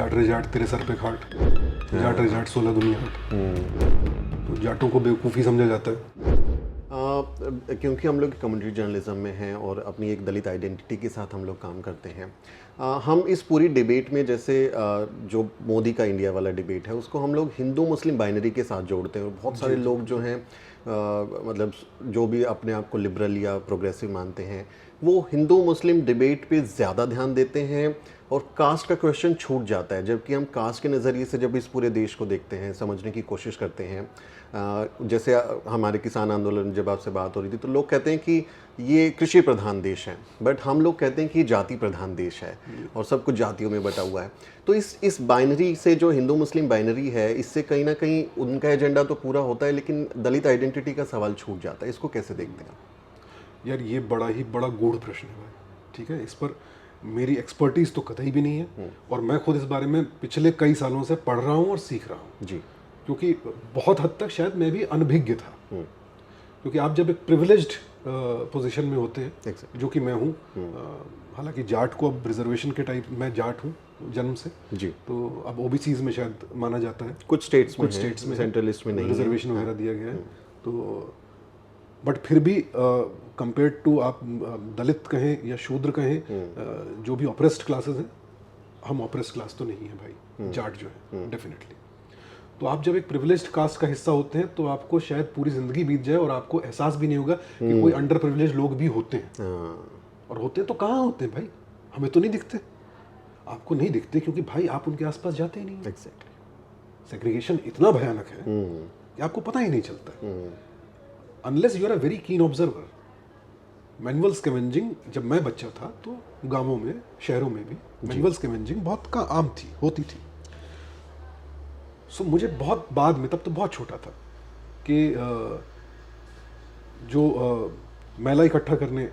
जाट रे जाट तेरे सर पे खाट, जाट रे जाट 16 दुनिया हट। तो जाटों को बेवकूफ़ी समझा जाता है। क्योंकि हम लोग कम्युनिटी जर्नलिज्म में हैं और अपनी एक दलित आइडेंटिटी के साथ हम लोग काम करते हैं। हम इस पूरी डिबेट में जैसे जो मोदी का इंडिया वाला डिबेट है उसको हम लोग हिंदू मुस्लिम बाइनरी के साथ जोड़ते हैं और बहुत सारे लोग जो हैं मतलब जो भी अपने आप को लिबरल या प्रोग्रेसिव मानते हैं वो हिंदू मुस्लिम डिबेट पे ज़्यादा ध्यान देते हैं और कास्ट का क्वेश्चन छूट जाता है, जबकि हम कास्ट के नज़रिए से जब इस पूरे देश को देखते हैं, समझने की कोशिश करते हैं। जैसे हमारे किसान आंदोलन जब आपसे बात हो रही थी तो लोग कहते हैं कि ये कृषि प्रधान देश है, बट हम लोग कहते हैं कि जाति प्रधान देश है और सब कुछ जातियों में बटा हुआ है। तो इस बाइनरी से जो हिंदू मुस्लिम बाइनरी है, इससे कहीं ना कहीं उनका एजेंडा तो पूरा होता है लेकिन दलित आइडेंटिटी का सवाल छूट जाता है। इसको कैसे देखते हैं? यार ये बड़ा गूढ़ प्रश्न है भाई, ठीक है। इस पर मेरी एक्सपर्टीज़ तो कतई भी नहीं है और मैं खुद इस बारे में पिछले कई सालों से पढ़ रहा हूँ और सीख रहा हूँ जी। क्योंकि बहुत हद तक शायद मैं भी अनभिज्ञ था। क्योंकि आप जब एक प्रिविलेज्ड पोजीशन में होते हैं, जो कि मैं हूँ, हालांकि जाट को अब रिजर्वेशन के टाइप, मैं जाट हूँ जन्म से जी, तो अब ओबीसीज में शायद माना जाता है, कुछ स्टेट्स में सेंट्रल लिस्ट में नहीं रिजर्वेशन वगैरह दिया गया है। तो बट फिर भी कंपेयर टू आप दलित कहें या शूद्र कहें, जो भी ऑपरेस्ड क्लासेस हैं, हम ऑपरेस्ड क्लास तो नहीं है भाई, जाट जो है डेफिनेटली। तो आप जब एक प्रिविलेज्ड कास्ट का हिस्सा होते हैं तो आपको शायद पूरी ज़िंदगी बीत जाए और आपको एहसास भी नहीं होगा कि कोई अंडर प्रिविलेज लोग भी होते हैं। और होते हैं तो कहाँ होते हैं भाई, हमें तो नहीं दिखते, आपको नहीं दिखते क्योंकि भाई आप उनके आसपास जाते ही नहीं। एग्जैक्टली। सेग्रीगेशन इतना भयानक है कि आपको पता ही नहीं चलता unless you are a very keen observer. Manual scavenging जब मैं बच्चा था तो गांवों में, शहरों में भी मैनुअल स्कैवेंजिंग बहुत का आम थी, होती थी। सो मुझे बहुत बाद में, तब तो बहुत छोटा था, कि जो मैला इकट्ठा करने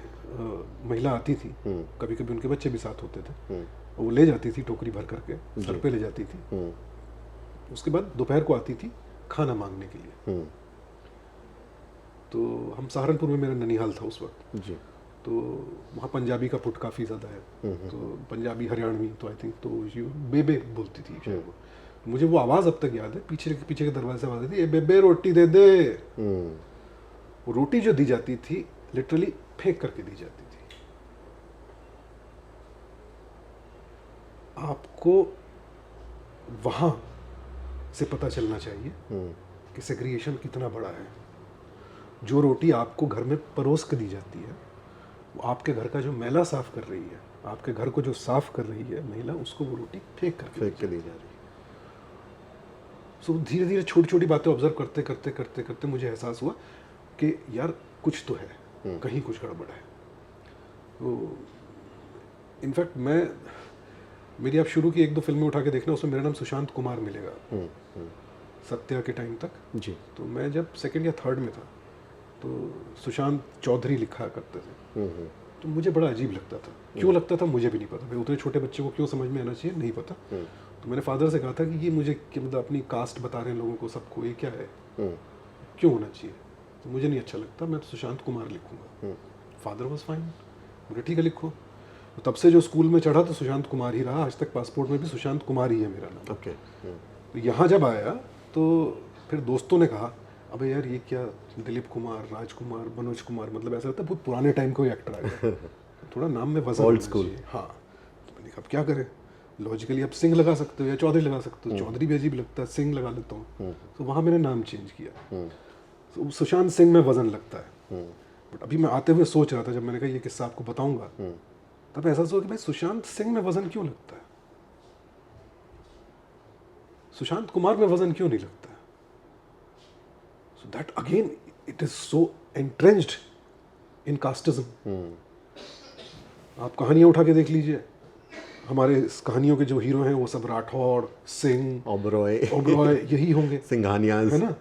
महिला आती थी, कभी कभी उनके बच्चे भी साथ होते थे, वो ले जाती थी टोकरी भर करके, सर पे ले जाती थी। उसके बाद दोपहर को आती थी खाना मांगने के लिए। तो हम सहारनपुर में, मेरा ननिहाल था उस वक्त जी, तो वहाँ पंजाबी का पुट काफ़ी ज़्यादा है, तो पंजाबी हरियाणवी तो आई थिंक तो बेबे बोलती थी शायद वो। मुझे वो आवाज़ अब तक याद है, पीछे के दरवाजे से आवाज़ आती थी, ए बेबे रोटी दे दे। वो रोटी जो दी जाती थी लिटरली फेंक करके दी जाती थी। आपको वहाँ से पता चलना चाहिए कि सेग्रीगेशन कितना बड़ा है। जो रोटी आपको घर में परोस कर दी जाती है, वो आपके घर का जो मैला साफ कर रही है, आपके घर को जो साफ कर रही है महिला, उसको वो रोटी फेंक के दी जा रही है। सो धीरे धीरे छोटी छोटी बातें ऑब्जर्व करते करते करते करते मुझे एहसास हुआ कि यार कुछ तो है, कहीं कुछ गड़बड़ है। तो इनफैक्ट मेरी आप शुरू की 1-2 फिल्में उठा के देखना, उसमें मेरा नाम सुशांत कुमार मिलेगा सत्या के टाइम तक जी। तो मैं जब 2nd या 3rd में था तो सुशांत चौधरी लिखा करते थे। तो मुझे बड़ा अजीब लगता था, क्यों लगता था मुझे भी नहीं पता, भाई उतने छोटे बच्चे को क्यों समझ में आना चाहिए, नहीं पता। तो मैंने फादर से कहा था कि ये मुझे मतलब अपनी कास्ट बता रहे हैं लोगों को, सबको, ये क्या है, क्यों होना चाहिए, तो मुझे नहीं अच्छा लगता, मैं तो सुशांत कुमार लिखूंगा। फादर वॉज फाइन, बोले ठीक है लिखो। तो तब से जो स्कूल में चढ़ा तो सुशांत कुमार ही रहा, आज तक पासपोर्ट में भी सुशांत कुमार ही है मेरा नाम। ओके। तो यहाँ जब आया तो फिर दोस्तों ने कहा अबे यार ये क्या, दिलीप कुमार, राजकुमार, मनोज कुमार, मतलब ऐसा लगता है बहुत पुराने टाइम का एक्टर आ गया। थोड़ा नाम में वजन, ओल्ड स्कूल। हाँ, तो मैंने कहा अब क्या करें, लॉजिकली आप सिंह लगा सकते हो या चौधरी लगा सकते हो, चौधरी भी अजीब लगता है, सिंह लगा लेता हूँ। तो वहाँ मैंने नाम चेंज किया, तो सुशांत सिंह में वजन लगता है। बट अभी मैं आते हुए सोच रहा था, जब मैंने कहा ये किस्सा आपको बताऊंगा, तब एहसास हुआ कि भाई सुशांत सिंह में वजन क्यों लगता है, सुशांत कुमार में वजन क्यों नहीं लगता है। So that again, it is so entrenched in casteism. आप कहानियां उठा के देख लीजिए, हमारे इस कहानियों के जो हीरो हैं वो सब राठौड़, सिंह, ओबरॉय यही होंगे, सिंघानियाज, है ना।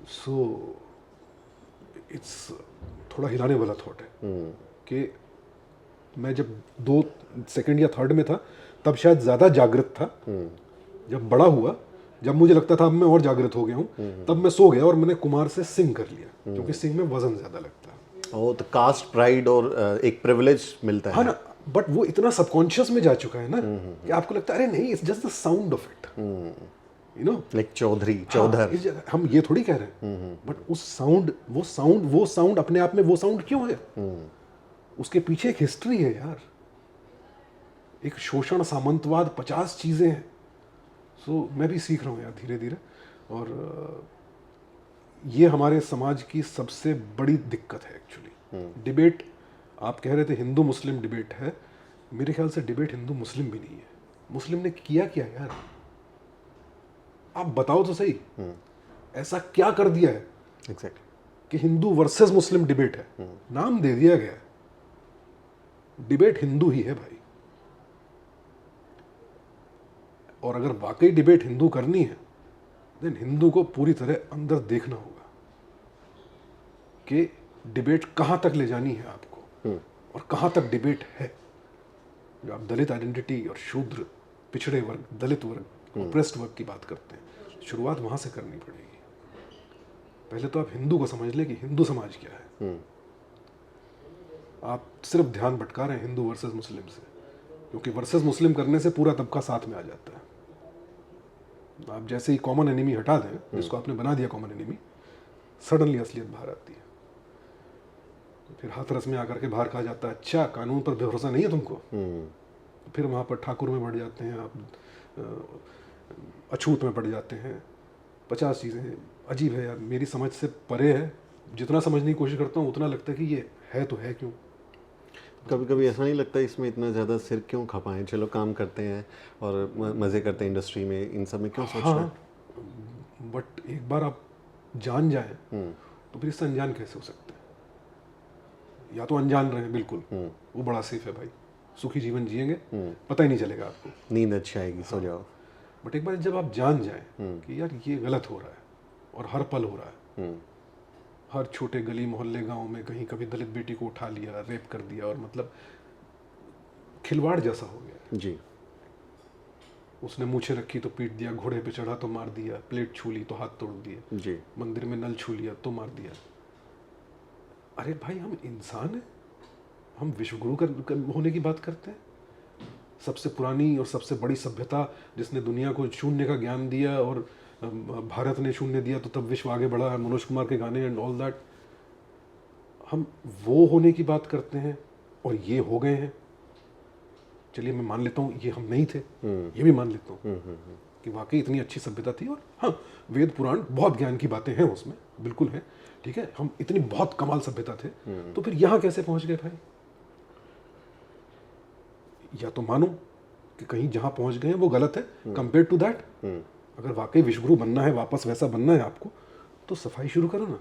सो इट्स थोड़ा हिलाने वाला थॉट है कि मैं जब 2nd या 3rd में था तब शायद ज़्यादा जागृत था। जब बड़ा हुआ, जब मुझे लगता था अब मैं और जागृत हो गया हूँ, तब मैं सो गया और मैंने कुमार से सिंह कर लिया, क्योंकि सिंह में वजन ज़्यादा लगता है। तो कास्ट प्राइड और एक प्रिविलेज मिलता है। हाँ ना, बट वो इतना सबकॉन्शियस में जा चुका है ना कि आपको लगता है अरे नहीं, it's just the sound of it, you know, like Chaudhar. हम ये थोड़ी कह रहे हैं, बट उस साउंड, वो साउंड अपने आप में वो साउंड क्यों है? उसके पीछे एक हिस्ट्री है यार, एक शोषण, सामंतवाद, 50 चीजें हैं। सो मैं भी सीख रहा हूँ यार धीरे धीरे, और ये हमारे समाज की सबसे बड़ी दिक्कत है एक्चुअली। डिबेट, आप कह रहे थे हिंदू मुस्लिम डिबेट है, मेरे ख्याल से डिबेट हिंदू मुस्लिम भी नहीं है। मुस्लिम ने किया क्या यार, आप बताओ तो सही, ऐसा क्या कर दिया है एग्जैक्टली कि हिंदू वर्सेस मुस्लिम डिबेट है? नाम दे दिया गया है, डिबेट हिंदू ही है भाई। और अगर वाकई डिबेट हिंदू करनी है, देन हिंदू को पूरी तरह अंदर देखना होगा कि डिबेट कहां तक ले जानी है आपको, और कहां तक डिबेट है। जो आप दलित आइडेंटिटी और शूद्र, पिछड़े वर्ग, दलित वर्ग, ऑप्रेस्ड वर्ग की बात करते हैं, शुरुआत वहां से करनी पड़ेगी। पहले तो आप हिंदू को समझ ले कि हिंदू समाज क्या है। आप सिर्फ ध्यान भटका रहे हैं हिंदू वर्सेस मुस्लिम से, क्योंकि वर्सेस मुस्लिम करने से पूरा तबका साथ में आ जाता है। आप जैसे ही कॉमन एनिमी हटा दें, जिसको आपने बना दिया कॉमन एनिमी, सडनली असलियत बाहर आती है। फिर हाथरस में आकर के बाहर कहा जाता है अच्छा कानून पर भरोसा नहीं है तुमको। फिर वहाँ पर ठाकुर में बढ़ जाते हैं आप, अछूत में पड़ जाते हैं, 50 चीज़ें। अजीब है यार, मेरी समझ से परे है। जितना समझने की कोशिश करता हूँ उतना लगता है कि ये है तो है क्यों। कभी कभी ऐसा नहीं लगता इसमें इतना ज़्यादा सिर क्यों खपाएं, चलो काम करते हैं और मज़े करते हैं इंडस्ट्री में, इन सब में क्यों सोचना है? बट एक बार आप जान जाए तो फिर इससे अनजान कैसे हो सकते हैं? या तो अनजान रहे बिल्कुल, वो बड़ा सेफ है भाई, सुखी जीवन जिएंगे, पता ही नहीं चलेगा आपको, नींद अच्छी आएगी, सो जाओ। बट एक बार जब आप जान जाए कि यार ये गलत हो रहा है और हर पल हो रहा है, हर छोटे गली मोहल्ले गांव में कहीं कभी दलित बेटी को उठा लिया, रेप कर दिया, और मतलब खिलवाड़ जैसा हो गया जी। उसने मूछें रखी तो पीट दिया, घोड़े पे चढ़ा तो मार दिया, प्लेट छू ली तो हाथ तोड़ दिए, जी। मंदिर में नल छू लिया तो मार दिया। अरे भाई हम इंसान हैं, हम विश्वगुरु होने की बात करते हैं। सबसे पुरानी और सबसे बड़ी सभ्यता जिसने दुनिया को शून्य का ज्ञान दिया, और भारत ने शून्य दिया तो तब विश्व आगे बढ़ा, मनोज कुमार के गाने एंड ऑल दैट। हम वो होने की बात करते हैं और ये हो गए हैं। चलिए मैं मान लेता हूँ ये हम नहीं थे, ये भी मान लेता हूँ कि वाकई इतनी अच्छी सभ्यता थी, और हाँ वेद पुराण बहुत ज्ञान की बातें हैं उसमें, बिल्कुल है, ठीक है, हम इतनी बहुत कमाल सभ्यता थे, तो फिर यहाँ कैसे पहुंच गए भाई? या तो मानो कि कहीं जहां पहुंच गए हैं वो गलत है कंपेयर टू दैट। अगर वाकई विश्वगुरु बनना है, वापस वैसा बनना है आपको, तो सफाई शुरू करो ना।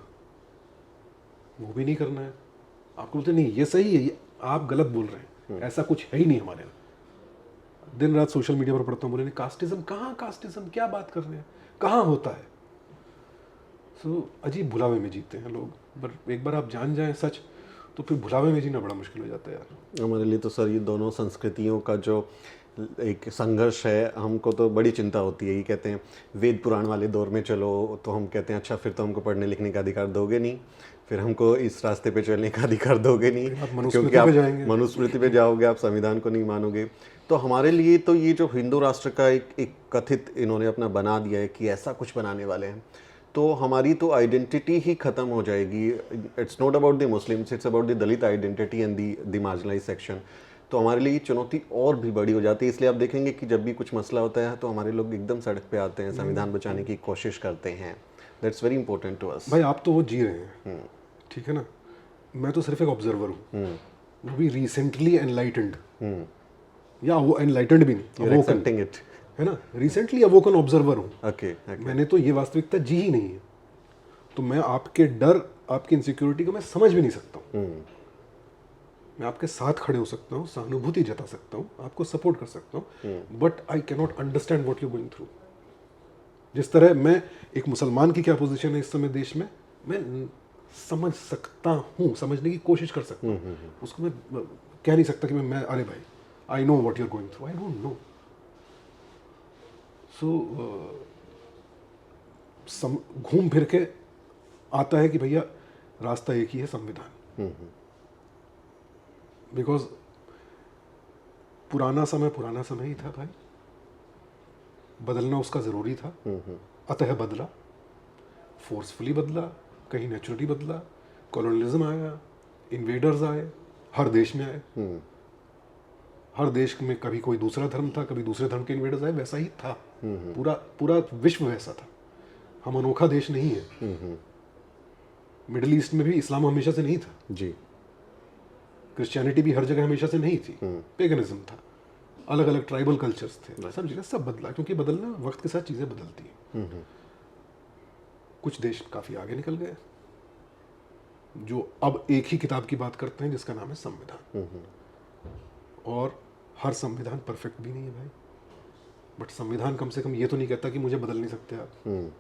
वो भी नहीं करना है, आपको बोलते नहीं ये सही है, ये आप गलत बोल रहे हैं, ऐसा कुछ है ही नहीं हमारे यहाँ। दिन रात सोशल मीडिया पर पढ़ता हूँ, बोले कास्टिज्म कहाँ, कास्टिज्म क्या बात कर रहे हैं, कहाँ होता है? सो अजीब भुलावे में जीते हैं लोग। पर एक बार आप जान जाएं सच, तो फिर भुलावे में जीना बड़ा मुश्किल हो जाता है यार। हमारे लिए तो सर ये दोनों संस्कृतियों का जो एक संघर्ष है, हमको तो बड़ी चिंता होती है। ये कहते हैं वेद पुराण वाले दौर में चलो, तो हम कहते हैं अच्छा फिर तो हमको पढ़ने लिखने का अधिकार दोगे नहीं, फिर हमको इस रास्ते पे चलने का अधिकार दोगे नहीं, क्योंकि आप मनुस्मृति पे जाओगे, आप संविधान को नहीं मानोगे। तो हमारे लिए तो ये जो हिंदू राष्ट्र का एक कथित इन्होंने अपना बना दिया है कि ऐसा कुछ बनाने वाले हैं, तो हमारी तो आइडेंटिटी ही ख़त्म हो जाएगी। It's not about the Muslims, it's about the Dalit identity and the marginalise section. तो हमारे लिए चुनौती और भी बड़ी हो जाती है। इसलिए आप देखेंगे कि जब भी कुछ मसला होता है तो हमारे लोग एकदम सड़क पे आते हैं, संविधान बचाने की कोशिश करते हैं। That's very important to us. भाई आप तो वो जी रहे हैं, ठीक है ना, मैं तो सिर्फ एक ऑब्जर्वर हूँ, वो भी रिसेंटली एनलाइटेंड, या वो एनलाइटेंड भी नहीं, अवोकन इट है ना, रिसेंटली अवोकन ऑब्जर्वर हूँ। ओके, मैंने तो ये वास्तविकता जी ही नहीं है, तो मैं आपके डर, आपकी इनसिक्योरिटी को मैं समझ भी नहीं सकता हूँ। मैं आपके साथ खड़े हो सकता हूँ, सहानुभूति जता सकता हूँ, आपको सपोर्ट कर सकता हूँ, but I can not understand what you going through. जिस तरह मैं एक मुसलमान की क्या पोजीशन है इस समय देश में, मैं समझ सकता हूँ, समझने की कोशिश कर सकता हूँ, उसको मैं कह नहीं सकता कि मैं अरे भाई I know what you are going through, I don't know. So घूम फिर के आता है कि भैया रास्ता एक ही है, संविधान। बिकॉज पुराना समय ही था भाई, बदलना उसका ज़रूरी था, अतः बदला, फोर्सफुली बदला, कहीं नेचुरली बदला, कॉलोनियलिज्म आया, इन्वेडर्स आए, हर देश में आए, हर देश में कभी कोई दूसरा धर्म था, कभी दूसरे धर्म के इन्वेडर्स आए, वैसा ही था, पूरा पूरा विश्व वैसा था। हम अनोखा देश नहीं है। मिडिल ईस्ट में भी इस्लाम हमेशा से नहीं था जी, क्रिश्चियनिटी भी हर जगह हमेशा से नहीं थी, पेगनिज्म था, अलग अलग ट्राइबल कल्चर्स थे, समझिए ना, सब बदला, क्योंकि बदलना वक्त के साथ चीज़ें बदलती हैं। कुछ देश काफ़ी आगे निकल गए जो अब एक ही किताब की बात करते हैं जिसका नाम है संविधान, और हर संविधान परफेक्ट भी नहीं है भाई, बट संविधान कम से कम ये तो नहीं कहता कि मुझे बदल नहीं सकते आप।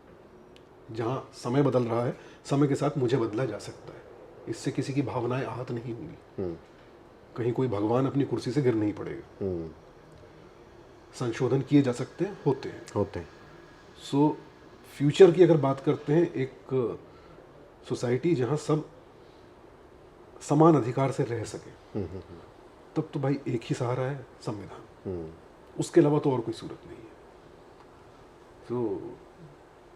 जहाँ समय बदल रहा है, समय के साथ मुझे बदला जा सकता है, इससे किसी की भावनाएं आहत नहीं होंगी, कहीं कोई भगवान अपनी कुर्सी से गिर नहीं पड़ेगा, संशोधन किए जा सकते हैं, होते हैं। सो फ्यूचर की अगर बात करते हैं, एक सोसाइटी जहाँ सब समान अधिकार से रह सके, तब तो भाई एक ही सहारा है, संविधान, उसके अलावा तो और कोई सूरत नहीं है। तो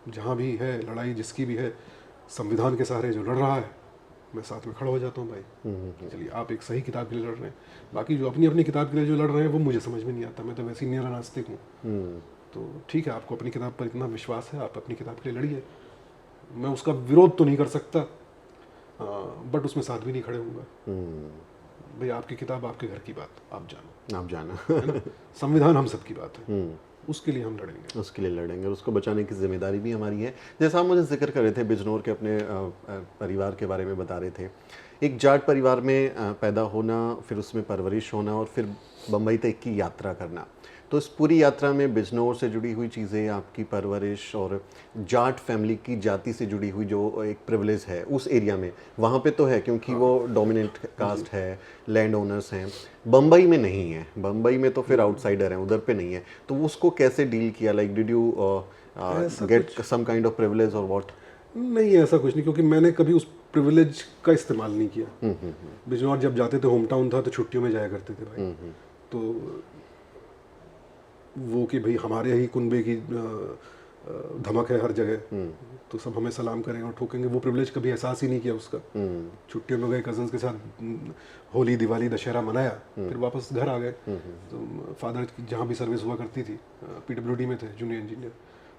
जहाँ भी है लड़ाई, जिसकी भी है, संविधान के सहारे जो लड़ रहा है, मैं साथ में खड़ा हो जाता हूँ भाई। चलिए, आप एक सही किताब के लिए लड़ रहे हैं, बाकी जो अपनी अपनी किताब के लिए जो लड़ रहे हैं वो मुझे समझ में नहीं आता, मैं तो वैसे ही निरा नास्तिक हूँ। तो ठीक है, आपको अपनी किताब पर इतना विश्वास है, आप अपनी किताब के लिए लड़िए, मैं उसका विरोध तो नहीं कर सकता, बट उसमें साथ भी नहीं खड़े होऊंगा। भाई आपकी किताब, आपके घर की बात, आप जानो है ना? संविधान हम सब की बात है, उसके लिए हम लड़ेंगे, उसको बचाने की जिम्मेदारी भी हमारी है। जैसा आप मुझे जिक्र कर रहे थे, बिजनौर के अपने परिवार के बारे में बता रहे थे, एक जाट परिवार में पैदा होना, फिर उसमें परवरिश होना, और फिर बम्बई तक की यात्रा करना। तो इस पूरी यात्रा में बिजनौर से जुड़ी हुई चीज़ें, आपकी परवरिश और जाट फैमिली की जाति से जुड़ी हुई जो एक प्रिविलेज है उस एरिया में, वहाँ पे तो है क्योंकि वो डोमिनेंट कास्ट है, लैंड ओनर्स हैं। बम्बई में नहीं है, बम्बई में तो फिर आउटसाइडर हैं, उधर पे नहीं है। तो उसको कैसे डील किया? Like did you get some kind of privilege और व्हाट? नहीं, ऐसा कुछ नहीं, क्योंकि मैंने कभी उस प्रिविलेज का इस्तेमाल नहीं किया। बिजनौर जब जाते थे, होम टाउन था, तो छुट्टियों में जाया करते थे भाई। तो वो कि भाई हमारे ही कुनबे की धमक है हर जगह, तो सब हमें सलाम करेंगे और ठोकेंगे, वो प्रिविलेज कभी एहसास ही नहीं किया उसका। छुट्टियों में गए कजन्स के साथ, होली, दिवाली, दशहरा मनाया, फिर वापस घर आ गए। तो फादर की जहाँ भी सर्विस हुआ करती थी, PWD में थे, जूनियर इंजीनियर,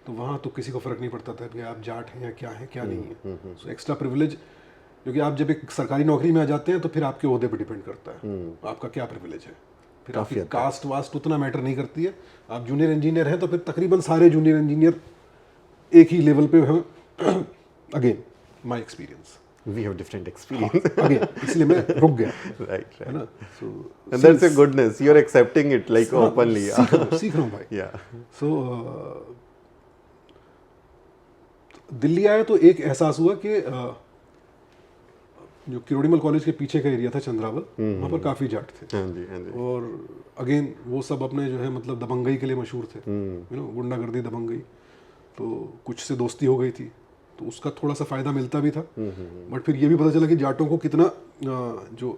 तो वहाँ तो किसी को फ़र्क नहीं पड़ता था कि आप जाट हैं या क्या है क्या नहीं है। सो एक्स्ट्रा प्रिविलेज, क्योंकि आप जब एक सरकारी नौकरी में आ जाते हैं तो फिर आपके ओहदे पर डिपेंड करता है आपका क्या प्रिविलेज है। फिर आपकी कास्ट वास्ट उतना मैटर नहीं करती है। आप जूनियर इंजीनियर हैं तो फिर तकरीबन सारे जूनियर इंजीनियर एक ही लेवल पे हैं। Again my experience, we have different experience, again इसलिए मैं रुक गया, राइट, है ना? So and that's a goodness, you are accepting it like openly. सीख रहा हूँ भाई। या सो दिल्ली आया तो एक एहसास हुआ कि जो किरोड़ीमल कॉलेज के पीछे का एरिया था, चंद्रावल, वहाँ पर काफ़ी जाट थे। हाँ जी, हाँ जी। और अगेन वो सब अपने जो है मतलब दबंगई के लिए मशहूर थे, यू नो, गुंडागर्दी, दबंगई। तो कुछ से दोस्ती हो गई थी, तो उसका थोड़ा सा फ़ायदा मिलता भी था। बट फिर ये भी पता चला कि जाटों को कितना जो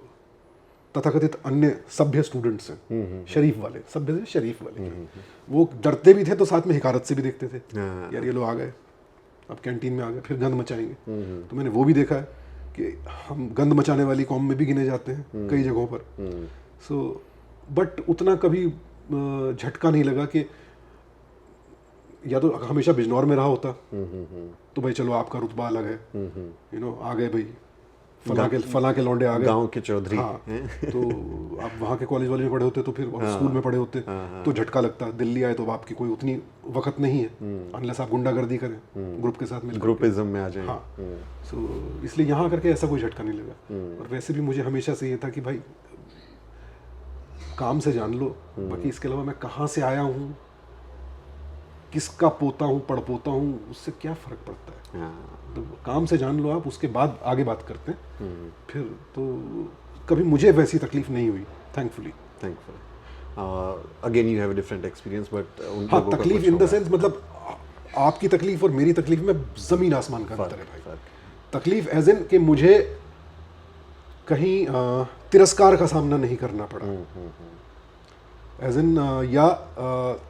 तथाकथित अन्य सभ्य स्टूडेंट्स हैं, शरीफ वाले, सभ्य से शरीफ वाले, वो डरते भी थे, तो साथ में हिकारत से भी देखते थे, यार ये लोग आ गए, अब कैंटीन में आ गए, फिर गंद मचाएंगे। तो मैंने वो भी देखा है कि हम गंद मचाने वाली कौम में भी गिने जाते हैं कई जगहों पर। सो बट उतना कभी झटका नहीं लगा कि या तो हमेशा बिजनौर में रहा होता तो भाई चलो आपका रुतबा अलग है, यू नो, आ गए भाई फला के लौंडे आ गए, गांव के चौधरी। हाँ, तो आप वहाँ के कॉलेज वाले में पढ़े होते तो फिर स्कूल में पढ़े होते तो झटका लगता। दिल्ली आए तो आपकी कोई उतनी वक्त नहीं है, अनलेस आप गुंडागर्दी करें, ग्रुप के साथ मिलकर, ग्रुपिज्म में आ जाए। हाँ, सो इसलिए यहाँ करके ऐसा कोई झटका नहीं लगा। और वैसे भी मुझे हमेशा से ये था कि भाई काम से जान लो, बाकी इसके अलावा मैं कहाँ से आया हूँ, किसका पोता हूँ, पड़पोता हूँ, उससे क्या फ़र्क पड़ता है। तो काम से जान लो आप, उसके बाद आगे बात करते हैं। फिर तो कभी मुझे वैसी तकलीफ नहीं हुई, thankfully. Again you have a different experience, but हाँ, तकलीफ इन द सेंस, मतलब आपकी तकलीफ और मेरी तकलीफ में ज़मीन आसमान का अंतर है भाई। तकलीफ एज इन कि मुझे कहीं तिरस्कार का सामना नहीं करना पड़ा, एज इन या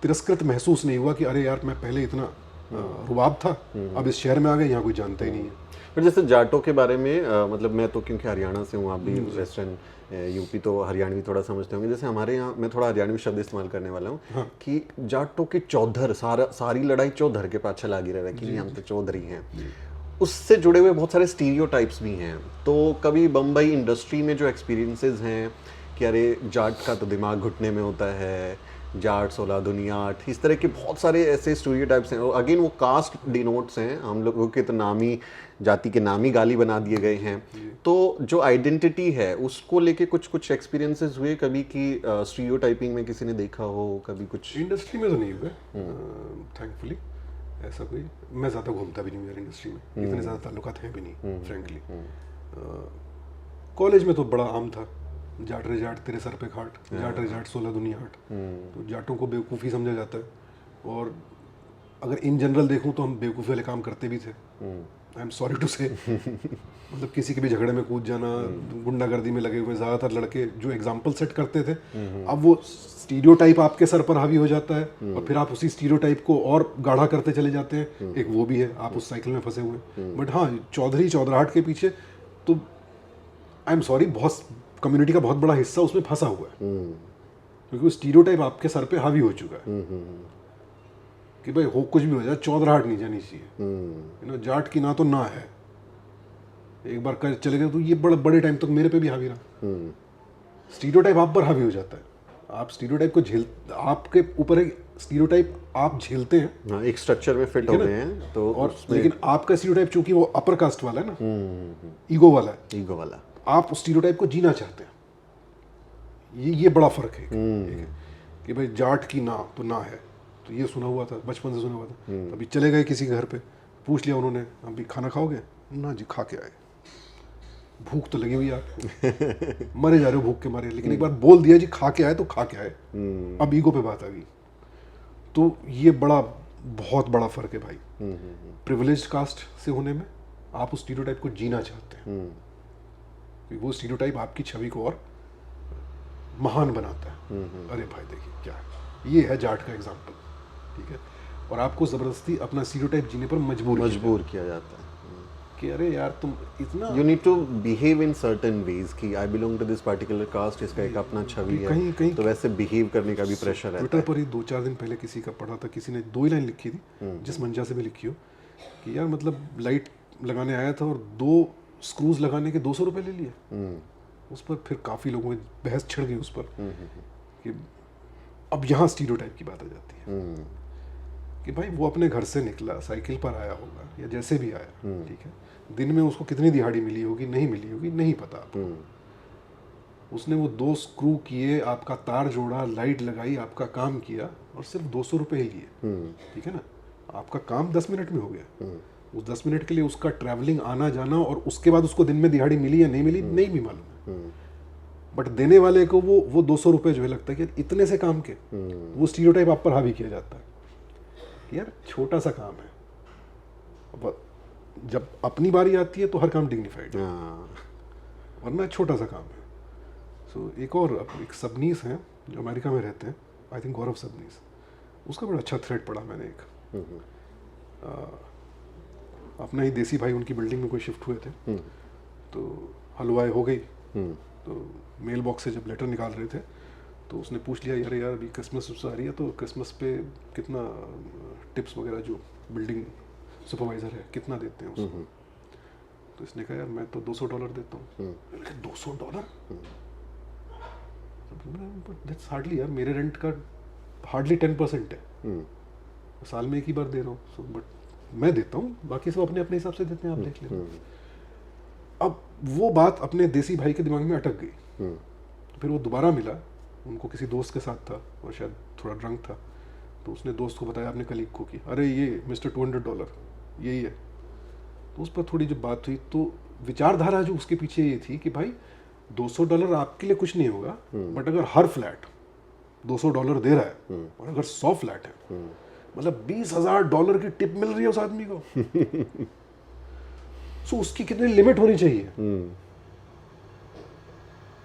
तिरस्कृत महसूस नहीं हुआ कि अरे यार मैं पहले इतना रुबाब था, अब इस शहर में आ गए, यहाँ कोई जानता ही नहीं है। पर जैसे जाटों के बारे में मतलब मैं तो क्योंकि हरियाणा से हूँ, आप भी वेस्टर्न यूपी तो हरियाणवी थोड़ा समझते होंगे। जैसे हमारे यहाँ, मैं थोड़ा हरियाणवी शब्द इस्तेमाल करने वाला हूँ, हाँ। कि जाटों के चौधर, सारी लड़ाई चौधर के पाछे लगी रहे कि नहीं हम तो चौधरी हैं। उससे जुड़े हुए बहुत सारे स्टीरियोटाइप्स भी हैं। तो कभी बम्बई इंडस्ट्री में जो एक्सपीरियंसेस हैं कि अरे जाट का तो दिमाग घुटने में होता है, जाट 16 दुनिया 8, इस तरह के बहुत सारे ऐसे स्टीरियोटाइप्स हैं। और अगेन वो कास्ट डिनोट्स हैं, हम लोगों के तो नामी जाति के नामी गाली बना दिए गए हैं। तो जो आइडेंटिटी है उसको लेके कुछ एक्सपीरियंसेस हुए कभी कि स्टीरियोटाइपिंग में किसी ने देखा हो कभी कुछ? इंडस्ट्री में तो नहीं हुआ थैंकफुली, ऐसा कोई, मैं ज़्यादा घूमता भी नहीं हूँ यार इंडस्ट्री में, इतने ज़्यादा ताल्लुकात हैं भी नहीं फ्रेंकली। कॉलेज में तो बड़ा आम था, जाट रे जाट तेरे सर पे खाट, जाट रे जाट 16 दुनिया 8, तो जाटों को बेवकूफ़ी समझा जाता है। और अगर इन जनरल देखूं तो हम बेवकूफ़ी वाले काम करते भी थे, आई एम सॉरी टू से। मतलब किसी के भी झगड़े में कूद जाना, गुंडागर्दी में लगे हुए ज़्यादातर लड़के जो एग्जाम्पल सेट करते थे, अब वो स्टीरियोटाइप आपके सर पर हावी हो जाता है और फिर आप उसी स्टीरियोटाइप को और गाढ़ा करते चले जाते हैं। एक वो भी है, आप उस साइकिल में फंसे हुए हैं। बट हाँ, चौधरी चौधराहट के पीछे तो आई एम सॉरी बहुत कम्युनिटी का बहुत बड़ा हिस्सा उसमें फंसा हुआ है, क्योंकि वो स्टीरियोटाइप आपके सर पे हावी हो चुका है कि भाई हो कुछ भी हो जाए, चौधराहट नहीं जानी चाहिए, यू नो, जाट की ना तो ना है। एक बार कर चले गए तो ये बड़े टाइम तक मेरे पे भी हावी रहा। स्टीरियोटाइप आप पर हावी हो जाता है, आप स्टीरियोटाइप को आपके ऊपर एक स्टीरियोटाइप आप झेलते हैं। हाँ, एक स्ट्रक्चर में फिट हो गए हैं तो और लेकिन आपका स्टीरियोटाइप चूंकि वो अपर कास्ट वाला है ना, ईगो वाला है, ईगो वाला, आप उस स्टीरियोटाइप को जीना चाहते हैं। ये बड़ा फर्क है, कि भाई जाट की ना तो ना है, तो ये सुना हुआ था, बचपन से सुना हुआ था। अभी चले गए किसी घर पे, पूछ लिया उन्होंने, अभी खाना खाओगे? ना जी, खा के आए। भूख तो लगी हुई है आपको, मरे जा रहे हो भूख के मारे, लेकिन एक बार बोल दिया जी खा के आए तो खा के आए। अब ईगो पे बात आ गई, तो ये बहुत बड़ा फर्क है भाई। प्रिविलेज्ड कास्ट से होने में आप उस स्टीरियोटाइप को जीना चाहते हैं, वो स्टीरियोटाइप आपकी छवि को और महान बनाता है। अरे भाई देखिए क्या है, ये है जाट का एग्जाम्पल, ठीक है। और आपको जबरदस्ती अपना स्टीरियोटाइप जीने पर मजबूर किया जाता है कि अरे यार तुम इतना, you need to behave in certain ways कि I belong to this particular caste, इसका एक अपना छवि है, कहीं तो वैसे बिहेव करने का भी प्रेशर है। ट्विटर पर ही 2-4 दिन पहले किसी का पढ़ा था, किसी ने 2 ही लाइन लिखी थी, जिस मंशा से भी लिखी हो, कि यार मतलब लाइट लगाने आया था और 2 स्क्रूज लगाने के 200 रुपये ले लिए। उस पर फिर काफ़ी लोगों में बहस छिड़ गई उस पर, कि अब यहाँ स्टीरियोटाइप की बात आ जाती है कि भाई वो अपने घर से निकला, साइकिल पर आया होगा या जैसे भी आया, ठीक है, दिन में उसको कितनी दिहाड़ी मिली होगी, नहीं मिली होगी, नहीं पता आपको। उसने वो 2 स्क्रू किए, आपका तार जोड़ा, लाइट लगाई, आपका काम किया और सिर्फ 200 रुपये ही लिए, ठीक है ना। आपका काम 10 मिनट में हो गया। उस 10 मिनट के लिए उसका ट्रैवलिंग, आना जाना, और उसके बाद उसको दिन में दिहाड़ी मिली या नहीं मिली नहीं भी मालूम है। बट देने वाले को वो 200 रुपये जो है लगता है कि इतने से काम के, वो स्टीरियोटाइप आप पर हावी किया जाता है कि यार छोटा सा काम है। अब जब अपनी बारी आती है तो हर काम डिग्निफाइड है, वरना छोटा सा काम है। सो एक सबनीस हैं जो अमेरिका में रहते हैं, आई थिंक गौरव सबनीस, उसका बड़ा अच्छा थ्रेड पढ़ा मैंने एक। अपना ही देसी भाई उनकी बिल्डिंग में कोई शिफ्ट हुए थे, तो हलवाई हो गई, तो मेल बॉक्स से जब लेटर निकाल रहे थे तो उसने पूछ लिया, यार यार अभी क्रिसमस आ रही है, तो क्रिसमस पे कितना टिप्स वगैरह जो बिल्डिंग सुपरवाइज़र है कितना देते हैं उसको। तो इसने कहा यार मैं तो $200 देता हूँ। $200? दैट्स हार्डली, यार मेरे रेंट का हार्डली 10% है, साल में एक ही बार दे रहा हूँ। सो बट मैं देता हूँ, बाकी सब अपने अपने हिसाब से देते हैं, आप देख लें। अब वो बात अपने देसी भाई के दिमाग में अटक गई। तो फिर वो दोबारा मिला, उनको किसी दोस्त के साथ था और शायद थोड़ा ड्रंक था, तो उसने दोस्त को बताया अपने कलीग को कि अरे ये मिस्टर $200 यही है। तो उस पर थोड़ी जब बात हुई तो विचारधारा जो उसके पीछे ये थी कि भाई $200 आपके लिए कुछ नहीं होगा, बट अगर हर फ्लैट $200 दे रहा है और अगर 100 फ्लैट है, मतलब $20,000 की टिप मिल रही है उस आदमी को, सो उसकी कितनी लिमिट होनी चाहिए।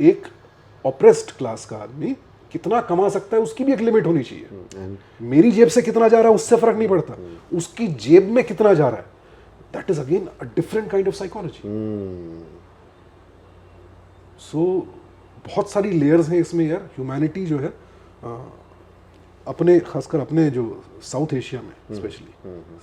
एक ऑप्रेस्ड क्लास का आदमी कितना कमा सकता है उसकी भी एक लिमिट होनी चाहिए। एंड मेरी जेब से कितना जा रहा है उससे फर्क नहीं पड़ता, उसकी जेब में कितना जा रहा है, that is again a different kind of psychology. So बहुत सारी लेयर्स हैं इसमें यार। ह्यूमैनिटी जो है अपने, खासकर अपने जो साउथ एशिया में स्पेशली,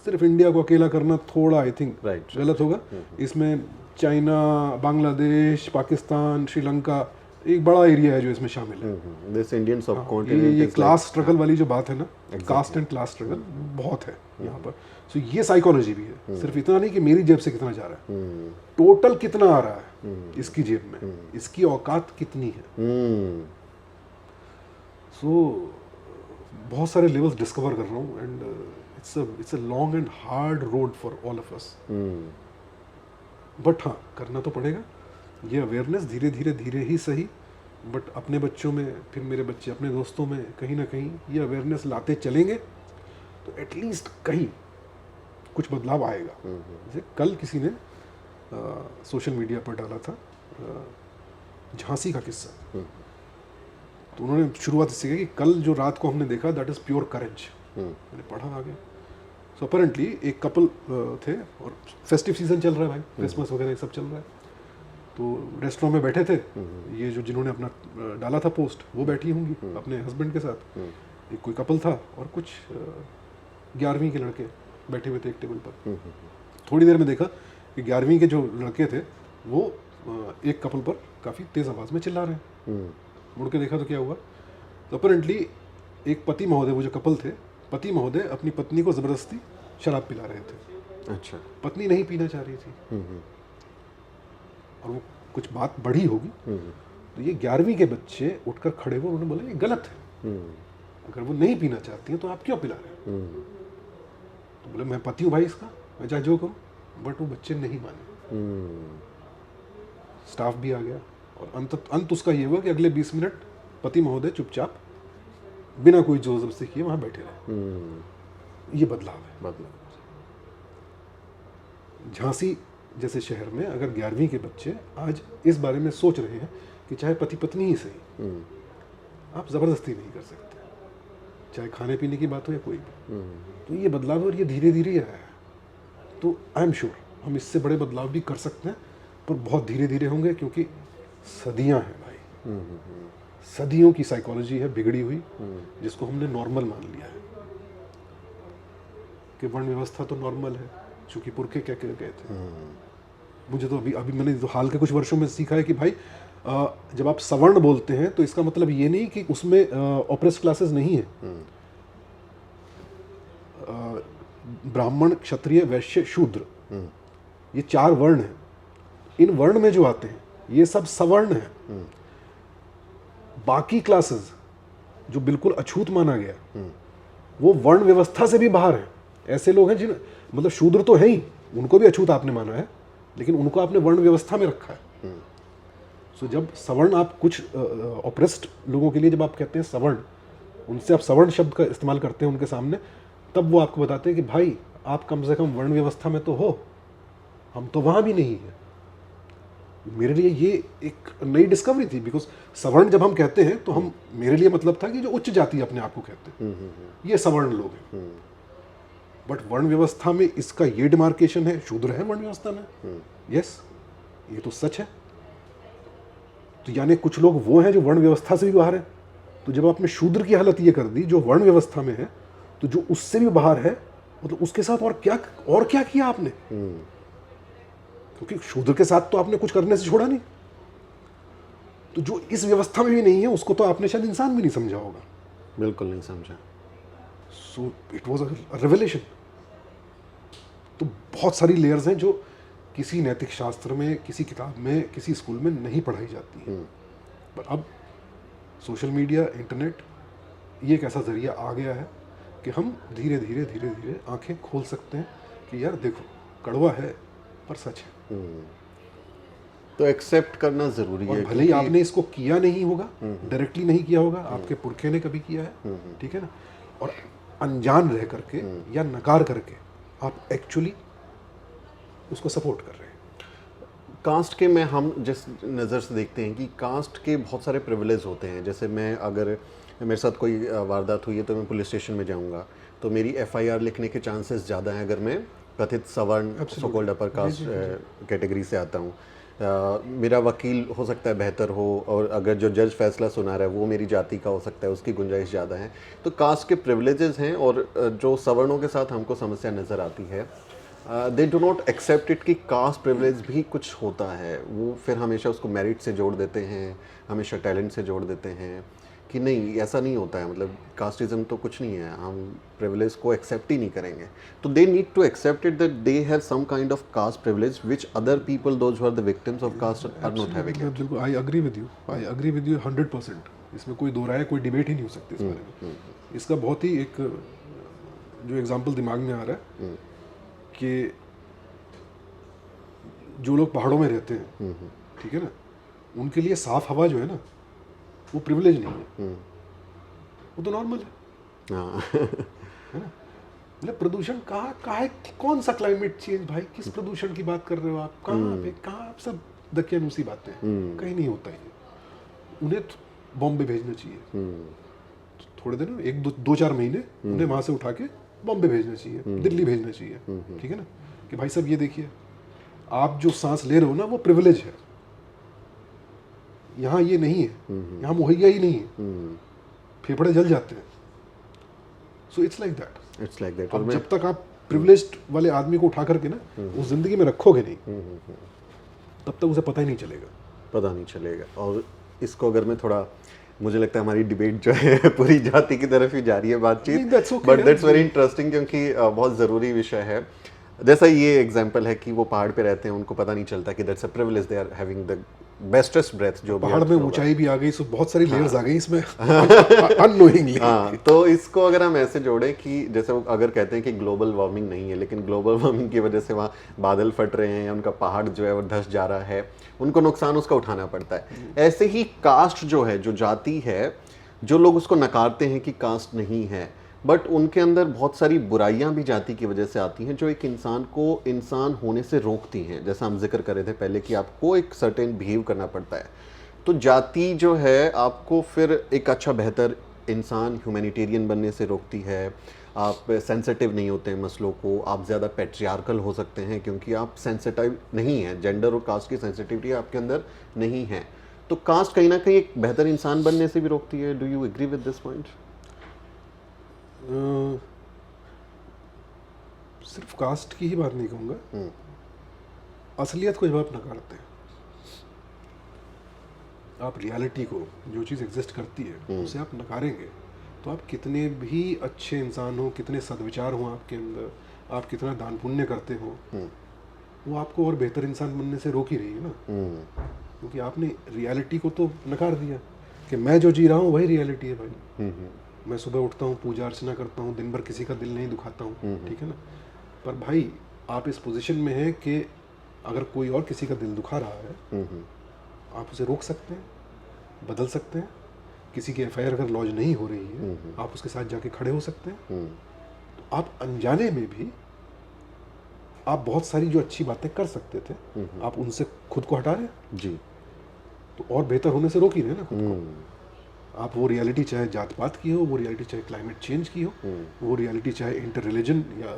सिर्फ इंडिया को अकेला करना थोड़ा आई थिंक Right. गलत होगा। इसमें चाइना, बांग्लादेश, पाकिस्तान, श्रीलंका, एक बड़ा एरिया है जो इसमें शामिल है। दिस इंडियन ये सबकॉन्टिनेंट क्लास स्ट्रगल वाली जो बात है ना, कास्ट एंड क्लास स्ट्रगल बहुत है यहाँ पर। सो ये साइकोलॉजी भी है, सिर्फ इतना नहीं कि मेरी जेब से कितना जा रहा है, टोटल कितना आ रहा है इसकी जेब में, इसकी औकात कितनी है। सो बहुत सारे लेवल्स डिस्कवर कर रहा हूँ and it's a long and hard road for all of us. But हाँ, करना तो पड़ेगा। ये अवेयरनेस धीरे धीरे धीरे ही सही, बट अपने बच्चों में, फिर मेरे बच्चे अपने दोस्तों में, कहीं ना कहीं ये अवेयरनेस लाते चलेंगे तो एटलीस्ट कहीं कुछ बदलाव आएगा। जैसे कल किसी ने सोशल मीडिया पर डाला था झांसी का किस्सा, तो उन्होंने शुरुआत इससे की कि कल जो रात को हमने देखा दैट इज़ प्योर करेज। मैंने पढ़ा आगे। सो अपेरेंटली एक कपल थे और फेस्टिव सीजन चल रहा है भाई, क्रिसमस वगैरह ये सब चल रहा है, तो रेस्टोरेंट में बैठे थे। ये जो जिन्होंने अपना डाला था पोस्ट, वो बैठी होंगी अपने हस्बैंड के साथ। एक कोई कपल था और कुछ 11वीं के लड़के बैठे हुए थे एक टेबल पर। थोड़ी देर में देखा कि 11वीं के जो लड़के थे वो एक कपल पर काफ़ी तेज़ आवाज़ में चिल्ला रहे हैं। मुड़ के देखा तो क्या हुआ, तो अपेरेंटली एक पति महोदय, वो जो कपल थे, पति महोदय अपनी पत्नी को ज़बरदस्ती शराब पिला रहे थे। अच्छा। पत्नी नहीं पीना चाह रही थी और वो कुछ बात बढ़ी होगी, तो ये 11वीं के बच्चे उठकर खड़े हुए, उन्होंने बोला ये गलत है, अगर वो नहीं पीना चाहती हैं तो आप क्यों पिला रहे हैं। तो बोले मैं पति हूँ भाई इसका, मैं चाहे जो कहूँ, बट वो बच्चे नहीं माने। स्टाफ भी आ गया और अंत उसका ये हुआ कि अगले 20 मिनट पति महोदय चुपचाप बिना कोई जोर जबरदस्ती किए वहाँ बैठे रहे। ये बदलाव है। झांसी जैसे शहर में अगर 11वीं के बच्चे आज इस बारे में सोच रहे हैं कि चाहे पति पत्नी ही सही, आप ज़बरदस्ती नहीं कर सकते, चाहे खाने पीने की बात हो या कोई भी, तो ये बदलाव और ये धीरे धीरे आया है। तो आई एम श्योर हम इससे बड़े बदलाव भी कर सकते हैं, पर बहुत धीरे धीरे होंगे, क्योंकि सदियां हैं भाई, सदियों की साइकोलॉजी है बिगड़ी हुई, जिसको हमने नॉर्मल मान लिया है कि वर्ण व्यवस्था तो नॉर्मल है, चूंकि पुरखे क्या कह गए थे। मुझे तो अभी मैंने तो हाल के कुछ वर्षों में सीखा है कि भाई जब आप सवर्ण बोलते हैं तो इसका मतलब ये नहीं कि उसमें ऑपरेस्ड क्लासेस नहीं है। ब्राह्मण, क्षत्रिय, वैश्य, शूद्र, ये 4 वर्ण हैं। इन वर्ण में जो आते हैं ये सब सवर्ण है। बाकी क्लासेस जो बिल्कुल अछूत माना गया, वो वर्ण व्यवस्था से भी बाहर है। ऐसे लोग हैं जिन, मतलब शूद्र तो है ही, उनको भी अछूत आपने माना है, लेकिन उनको आपने वर्ण व्यवस्था में रखा है। सो जब सवर्ण, आप कुछ ऑपरेस्ड लोगों के लिए जब आप कहते हैं सवर्ण, उनसे आप सवर्ण शब्द का इस्तेमाल करते हैं उनके सामने, तब वो आपको बताते हैं कि भाई आप कम से कम वर्ण व्यवस्था में तो हो, हम तो वहाँ भी नहीं है। मेरे लिए ये एक नई डिस्कवरी थी, बिकॉज सवर्ण जब हम कहते हैं तो हम, मेरे लिए मतलब था कि जो उच्च जाति अपने आप को कहते हैं, ये सवर्ण लोग हैं। बट वर्ण व्यवस्था में इसका ये डिमार्केशन है, शूद्र है वर्ण व्यवस्था में। यस, ये तो सच है। तो यानी कुछ लोग वो हैं जो वर्ण व्यवस्था से भी बाहर है। तो जब आपने शूद्र की हालत ये कर दी जो वर्ण व्यवस्था में है, तो जो उससे भी बाहर है, मतलब उसके साथ और क्या किया आपने? क्योंकि शूद्र के साथ तो आपने कुछ करने से छोड़ा नहीं। तो जो इस व्यवस्था में भी नहीं है, उसको तो आपने शायद इंसान भी नहीं समझा होगा। बिल्कुल नहीं समझा। So it was a revelation. तो बहुत सारी लेयर्स हैं जो किसी नैतिक शास्त्र में, किसी किताब में, किसी स्कूल में नहीं पढ़ाई जाती है। पर अब सोशल मीडिया, इंटरनेट, ये एक ऐसा जरिया आ गया है कि हम धीरे धीरे आंखें खोल सकते हैं कि यार देखो, कड़वा है पर सच है। तो एक्सेप्ट करना ज़रूरी है। भले ही आपने इसको किया नहीं होगा, डायरेक्टली नहीं किया होगा, आपके पुरखे ने कभी किया है, ठीक है ना, और अनजान रह करके या नकार करके आप एक्चुअली उसको सपोर्ट कर रहे हैं। कास्ट के में हम जिस नज़र से देखते हैं कि कास्ट के बहुत सारे प्रिविलेज होते हैं। जैसे मैं अगर मेरे साथ कोई वारदात हुई है तो मैं पुलिस स्टेशन में जाऊंगा तो मेरी एफआईआर लिखने के चांसेस ज़्यादा हैं अगर मैं कथित सवर्ण so called upper caste category से आता हूँ। मेरा वकील हो सकता है बेहतर हो, और अगर जो जज फैसला सुना रहा है वो मेरी जाति का हो सकता है, उसकी गुंजाइश ज़्यादा है। तो कास्ट के प्रिविलेजेस हैं, और जो सवर्णों के साथ हमको समस्या नज़र आती है, they do not accept it कि कास्ट प्रिविलेज भी कुछ होता है। वो फिर हमेशा उसको मेरिट से जोड़ देते हैं, हमेशा टैलेंट से जोड़ देते हैं कि नहीं ऐसा नहीं होता है, मतलब कास्टिज्म तो कुछ नहीं है, हम प्रिविलेज को एक्सेप्ट ही नहीं करेंगे। तो they need to accept it that they have some kind of caste privilege which other people those who are the victims of caste are not having. बिल्कुल, आई एग्री विद यू 100%। इसमें कोई दो राय, कोई debate ही नहीं हो सकती इस बारे में। इसका बहुत ही एक जो एग्जांपल दिमाग में आ रहा है कि जो लोग पहाड़ों में रहते हैं, ठीक है ना, उनके लिए साफ हवा जो है ना वो प्रिविलेज नहीं है, वो तो नॉर्मल है। है ना? मतलब प्रदूषण कहाँ है, कौन सा क्लाइमेट चेंज भाई, किस प्रदूषण की बात कर रहे हो आप, कहाँ पे, कहाँ आप सब दकियानूसी बातें, कहीं नहीं होता है। उन्हें बॉम्बे भेजना चाहिए, थोड़े दिन, एक दो चार महीने उन्हें वहां से उठा के बॉम्बे भेजना चाहिए, दिल्ली भेजना चाहिए, ठीक है ना, कि भाई साहब ये देखिए आप जो सांस ले रहे हो ना वो प्रिविलेज है, यहाँ ये नहीं है, यहाँ मुहैया ही नहीं है, फेफड़े जल जाते हैं। So it's like that. अब जब तक आप प्रिविलेज्ड वाले आदमी को उठा करके ना उस जिंदगी में रखोगे नहीं, तब तक उसे पता ही नहीं चलेगा। और इसको अगर मैं थोड़ा, मुझे लगता है हमारी डिबेट जो है पूरी जाति की तरफ ही जा रही है बातचीत, बट दैट्स वेरी इंटरेस्टिंग क्योंकि बहुत ज़रूरी विषय है। जैसा ये एग्जांपल है कि वो पहाड़ पे रहते हैं, उनको पता नहीं चलता कि that's a privilege, they are having the bestest breath. जो पहाड़ में ऊंचाई भी आ गई, सो बहुत सारी लेयर्स आ गई इसमें अननोइंगली। हाँ, तो इसको अगर हम ऐसे जोड़ें कि जैसे वो अगर कहते हैं कि ग्लोबल वार्मिंग नहीं है, लेकिन ग्लोबल वार्मिंग की वजह से वहाँ बादल फट रहे हैं या उनका पहाड़ जो है वो धंस जा रहा है, उनको नुकसान उसका उठाना पड़ता है। ऐसे ही कास्ट जो है, जो जाति है, जो लोग उसको नकारते हैं कि कास्ट नहीं है, बट उनके अंदर बहुत सारी बुराइयां भी जाति की वजह से आती हैं जो एक इंसान को इंसान होने से रोकती हैं। जैसा हम जिक्र कर रहे थे पहले कि आपको एक सर्टेन बिहेव करना पड़ता है। तो जाति जो है आपको फिर एक अच्छा बेहतर इंसान, ह्यूमैनिटेरियन बनने से रोकती है। आप सेंसिटिव नहीं होते हैं मसलों को, आप ज़्यादा पैट्रियार्कल हो सकते हैं क्योंकि आप सेंसिटिव नहीं हैं, जेंडर और कास्ट की सेंसिटिविटी आपके अंदर नहीं है। तो कास्ट कहीं ना कहीं एक बेहतर इंसान बनने से भी रोकती है। Do you agree with this point? सिर्फ कास्ट की ही बात नहीं कहूँगा, असलियत को जब आप नकारते हैं, आप रियलिटी को, जो चीज़ एग्जिस्ट करती है उसे आप नकारेंगे, तो आप कितने भी अच्छे इंसान हो, कितने सद्विचार हो आपके अंदर, आप कितना दान पुण्य करते हो, वो आपको और बेहतर इंसान बनने से रोक ही रही है ना। क्योंकि आपने रियलिटी को तो नकार दिया कि मैं जो जी रहा हूँ वही रियलिटी है भाई। मैं सुबह उठता हूँ, पूजा अर्चना करता हूँ, दिन भर किसी का दिल नहीं दुखाता हूँ, ठीक है ना, पर भाई आप इस पोजीशन में हैं कि अगर कोई और किसी का दिल दुखा रहा है, आप उसे रोक सकते हैं, बदल सकते हैं। किसी की एफआईआर अगर लॉन्च नहीं हो रही है, आप उसके साथ जाके खड़े हो सकते हैं। तो आप अनजाने में भी आप बहुत सारी जो अच्छी बातें कर सकते थे, आप उनसे खुद को हटा रहे हैं जी, तो और बेहतर होने से रोक ही रहे ना खुद को। आप वो रियलिटी चाहे जात पात की हो, वो रियलिटी चाहे क्लाइमेट चेंज की हो, वो रियलिटी चाहे इंटर रिलीजन या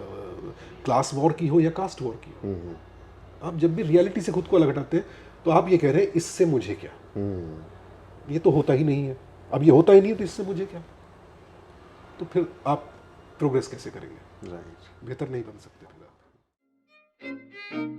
क्लास वॉर की हो या कास्ट वॉर की हो, आप जब भी रियलिटी से खुद को अलग हटाते हैं तो आप ये कह रहे हैं इससे मुझे क्या, ये तो होता ही नहीं है, अब ये होता ही नहीं है तो इससे मुझे क्या। तो फिर आप प्रोग्रेस कैसे करेंगे? राइट, बेहतर नहीं बन सकते फिर आप।